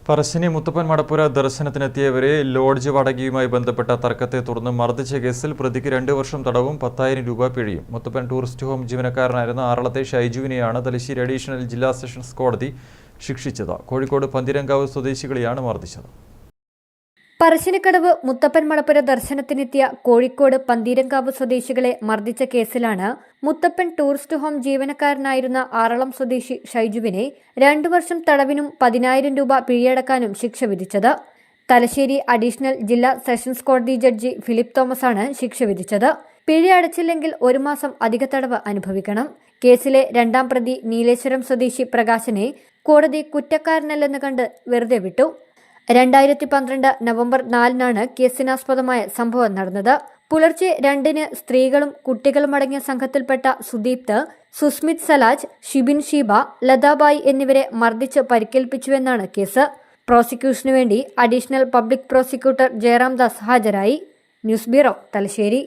പറശ്ശിനി മുത്തപ്പൻ മടപ്പുര ദർശനത്തിനെത്തിയവരെ lodge വാടകയുമായി ബന്ധപ്പെട്ട തർക്കത്തെ തുടർന്ന് മർദ്ദിച്ച കേസിൽ പ്രതിക്ക് 2 വർഷം തടവും 10,000 രൂപ പിഴയും. മുത്തപ്പൻ ടൂറിസ്റ്റ് ഹോം ജീവനക്കാരനായിരുന്ന ആറളത്തെ ഷൈജുവിനെയാണ് തലശ്ശേരി അഡീഷണൽ ജില്ലാ സെഷൻസ് കോടതി ശിക്ഷിച്ചത്. കോഴിക്കോട് പന്തീരങ്കാവ് സ്വദേശികളെയാണ് മർദ്ദിച്ചത്. പറശ്ശിനിക്കടവ് മുത്തപ്പൻ മടപ്പുര ദർശനത്തിനെത്തിയ കോഴിക്കോട് പന്തീരങ്കാവ് സ്വദേശികളെ മർദ്ദിച്ച കേസിലാണ് മുത്തപ്പൻ ടൂറിസ്റ്റ് ഹോം ജീവനക്കാരനായിരുന്ന ആറളം സ്വദേശി ഷൈജുവിനെ 2 വർഷം തടവിനും 10,000 രൂപ പിഴയടക്കാനും ശിക്ഷ വിധിച്ചത്. തലശ്ശേരി അഡീഷണൽ ജില്ലാ സെഷൻസ് കോടതി ജഡ്ജി ഫിലിപ്പ് തോമസാണ് ശിക്ഷ വിധിച്ചത്. പിഴ അടച്ചില്ലെങ്കിൽ 1 മാസം അധിക തടവ് അനുഭവിക്കണം. കേസിലെ 2ാം പ്രതി നീലേശ്വരം സ്വദേശി പ്രകാശനെ കോടതി കുറ്റക്കാരനല്ലെന്ന് കണ്ട് വെറുതെ വിട്ടു. 2012 നവംബർ 4-നാണ് കേസിനാസ്പദമായ സംഭവം നടന്നത്. പുലർച്ചെ 2-ന് സ്ത്രീകളും കുട്ടികളുമടങ്ങിയ സംഘത്തിൽപ്പെട്ട സുദീപ്ത്, സുസ്മിത് സലാജ്, ഷിബിൻ ഷീബ, ലതാബായി എന്നിവരെ മർദ്ദിച്ച് പരിക്കേൽപ്പിച്ചുവെന്നാണ് കേസ്. പ്രോസിക്യൂഷനു വേണ്ടി additional public prosecutor Jayaram Das ഹാജരായി. News bureau, Thalassery.